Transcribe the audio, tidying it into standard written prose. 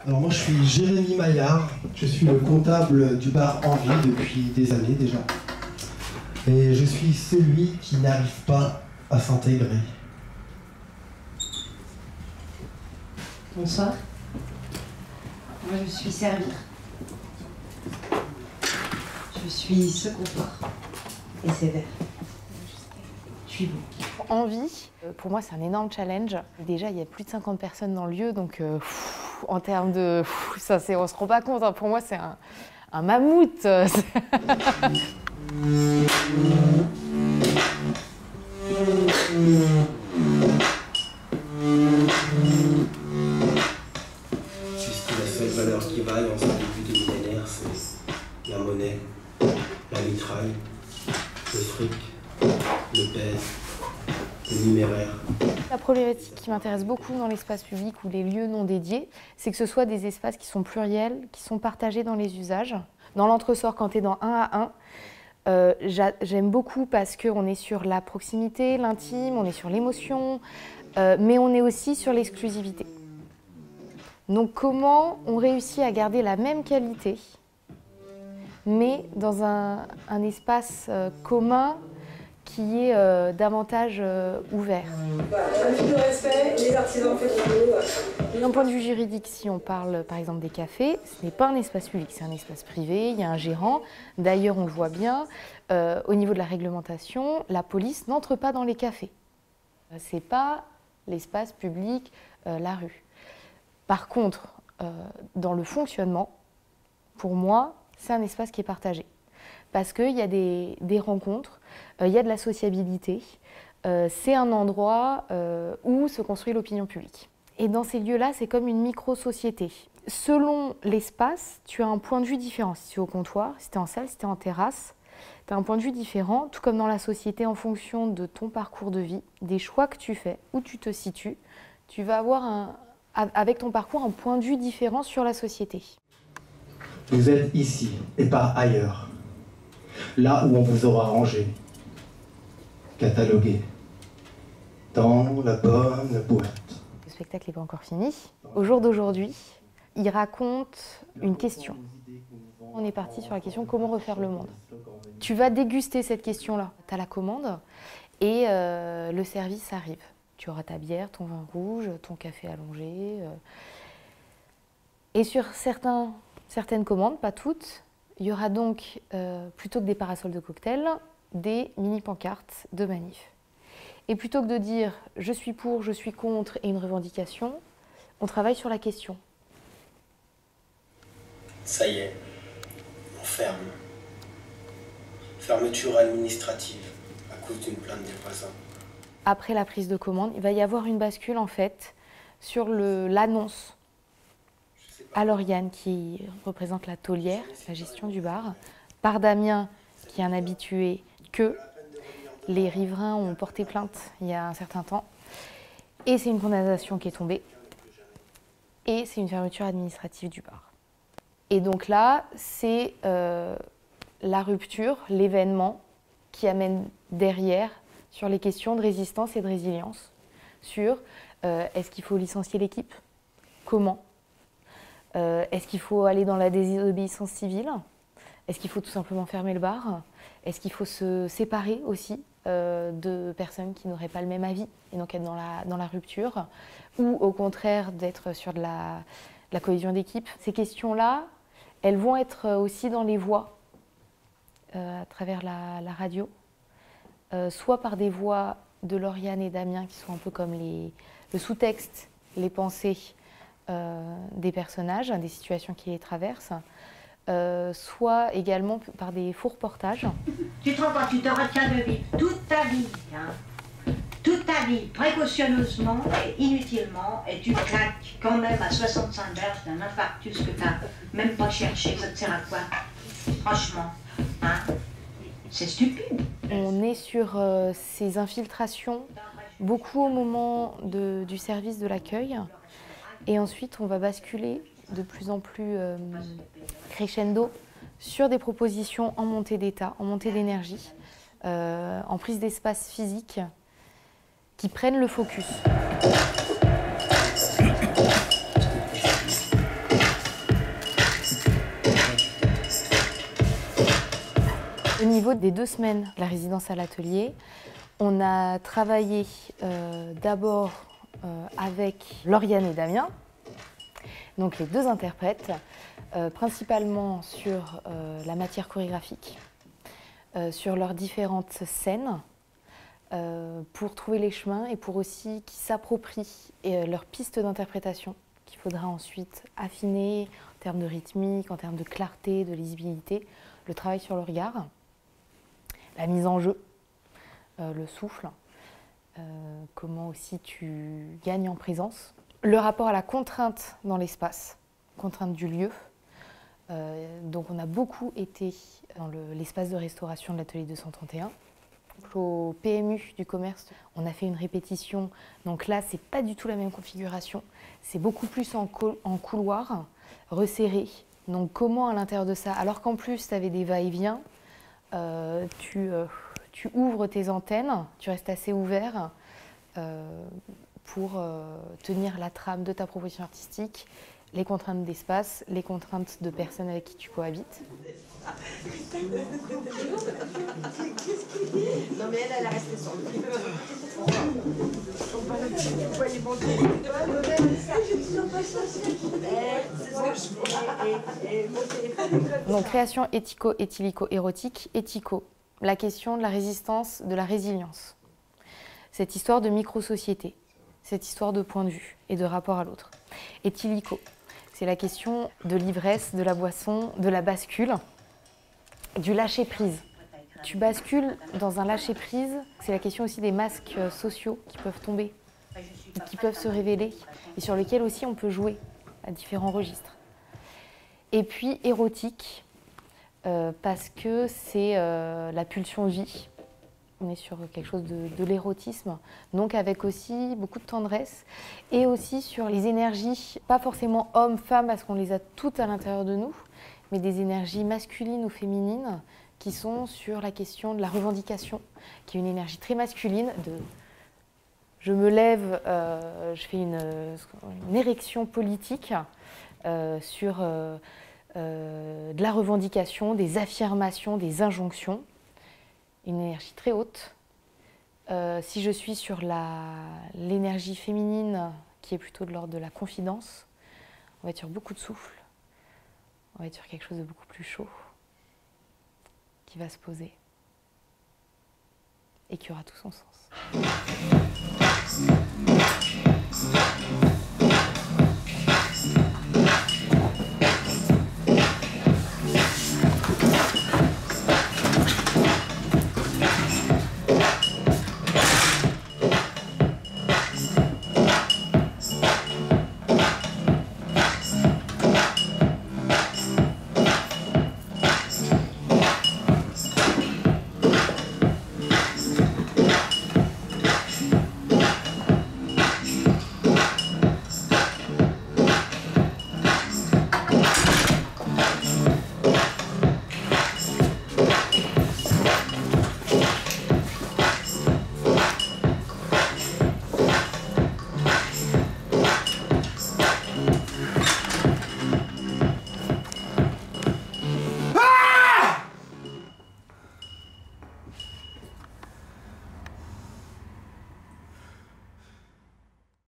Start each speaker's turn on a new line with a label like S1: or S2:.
S1: Alors moi je suis Jérémy Maillard, je suis le comptable du bar Envie depuis des années déjà. Et je suis celui qui n'arrive pas à s'intégrer.
S2: Bonsoir. Moi je suis servir. Je suis ce comptoir. Et c'est vert. Je suis bon.
S3: Envie, pour moi c'est un énorme challenge. Déjà il y a plus de 50 personnes dans le lieu, donc en termes de... ça, on se rend pas compte, hein. Pour moi c'est un mammouth.
S1: Juste la seule valeur qui vaille en ce début de millénaire, c'est la monnaie, la mitraille, le fric, le pèse, le numéraire.
S3: La problématique qui m'intéresse beaucoup dans l'espace public ou les lieux non dédiés, c'est que ce soit des espaces qui sont pluriels, qui sont partagés dans les usages. Dans l'entresort, quand tu es dans 1 à 1, j'aime beaucoup parce qu'on est sur la proximité, l'intime, on est sur l'émotion, mais on est aussi sur l'exclusivité. Donc comment on réussit à garder la même qualité, mais dans un espace commun qui est davantage ouvert.
S4: De respect, les artisans font le boulot.
S3: D'un point de vue juridique, si on parle par exemple des cafés, ce n'est pas un espace public, c'est un espace privé, il y a un gérant. D'ailleurs, on le voit bien, au niveau de la réglementation, la police n'entre pas dans les cafés. Ce n'est pas l'espace public, la rue. Par contre, dans le fonctionnement, pour moi, c'est un espace qui est partagé. Parce qu'il y a des rencontres, il y a de la sociabilité, c'est un endroit où se construit l'opinion publique. Et dans ces lieux-là, c'est comme une micro-société. Selon l'espace, tu as un point de vue différent. Si tu es au comptoir, si tu es en salle, si tu es en terrasse, tu as un point de vue différent, tout comme dans la société, en fonction de ton parcours de vie, des choix que tu fais, où tu te situes, tu vas avoir, avec ton parcours, un point de vue différent sur la société.
S1: Vous êtes ici et pas ailleurs. Là où on vous aura rangé, catalogué, dans la bonne boîte.
S3: Le spectacle n'est pas encore fini. Au jour d'aujourd'hui, il raconte une question. On est parti sur la question comment refaire le monde. Tu vas déguster cette question-là. Tu as la commande et le service arrive. Tu auras ta bière, ton vin rouge, ton café allongé. Et sur certaines commandes, pas toutes, il y aura donc, plutôt que des parasols de cocktail, des mini-pancartes de manif. Et plutôt que de dire « je suis pour, je suis contre » et une revendication, on travaille sur la question.
S1: Ça y est, on ferme. Fermeture administrative à cause d'une plainte des voisins.
S3: Après la prise de commande, il va y avoir une bascule en fait sur l'annonce à Lauriane qui représente la taulière, la gestion du bar, par Damien qui est un habitué que les riverains ont porté plainte il y a un certain temps et c'est une condamnation qui est tombée et c'est une fermeture administrative du bar. Et donc là, c'est la rupture, l'événement qui amène derrière sur les questions de résistance et de résilience, sur est-ce qu'il faut licencier l'équipe, comment, est-ce qu'il faut aller dans la désobéissance civile, est-ce qu'il faut tout simplement fermer le bar, est-ce qu'il faut se séparer aussi de personnes qui n'auraient pas le même avis et donc être dans la rupture, ou au contraire d'être sur de la cohésion d'équipe. Ces questions-là, elles vont être aussi dans les voix à travers la radio, soit par des voix de Lauriane et Damien qui sont un peu comme le sous-texte, les pensées des personnages, des situations qui les traversent, soit également par des faux reportages.
S5: Tu te rends compte, tu te retiens de vivre toute ta vie, hein, toute ta vie, précautionneusement et inutilement, et tu claques quand même à 65 berges d'un infarctus que tu n'as même pas cherché, ça te sert à quoi? Franchement, hein, c'est stupide.
S3: On est sur ces infiltrations, beaucoup au moment du service de l'accueil, et ensuite on va basculer de plus en plus crescendo sur des propositions en montée d'état, en montée d'énergie, en prise d'espace physique, qui prennent le focus. niveau des 2 semaines de la résidence à l'atelier, on a travaillé d'abord avec Lauriane et Damien, donc les 2 interprètes, principalement sur la matière chorégraphique, sur leurs différentes scènes, pour trouver les chemins et pour aussi qu'ils s'approprient leurs pistes d'interprétation qu'il faudra ensuite affiner en termes de rythmique, en termes de clarté, de lisibilité, le travail sur le regard, la mise en jeu, le souffle, comment aussi tu gagnes en présence, le rapport à la contrainte dans l'espace, contrainte du lieu. Donc on a beaucoup été dans l'espace de restauration de l'atelier 231. Au PMU du commerce, on a fait une répétition. Donc là, c'est pas du tout la même configuration. C'est beaucoup plus en couloir, resserré. Donc comment à l'intérieur de ça, alors qu'en plus tu avais des va-et-vient, tu ouvres tes antennes, tu restes assez ouvert pour tenir la trame de ta proposition artistique, les contraintes d'espace, les contraintes de personnes avec qui tu cohabites.
S4: Non mais elle a resté sur le
S3: Donc création éthico-éthylico-érotique, éthico, la question de la résistance, de la résilience. Cette histoire de micro-société, cette histoire de point de vue et de rapport à l'autre. Éthylico, c'est la question de l'ivresse, de la boisson, de la bascule, du lâcher-prise. Tu bascules dans un lâcher-prise, c'est la question aussi des masques sociaux qui peuvent tomber, qui peuvent se révéler et sur lesquels aussi on peut jouer à différents registres. Et puis érotique, parce que c'est la pulsion vie. On est sur quelque chose de l'érotisme, donc avec aussi beaucoup de tendresse et aussi sur les énergies, pas forcément hommes-femmes parce qu'on les a toutes à l'intérieur de nous, mais des énergies masculines ou féminines qui sont sur la question de la revendication, qui est une énergie très masculine de je me lève, je fais une érection politique sur de la revendication, des affirmations, des injonctions. Une énergie très haute. Si je suis sur l'énergie féminine, qui est plutôt de l'ordre de la confidence, on va être sur beaucoup de souffle, on va être sur quelque chose de beaucoup plus chaud, qui va se poser et qui aura tout son sens.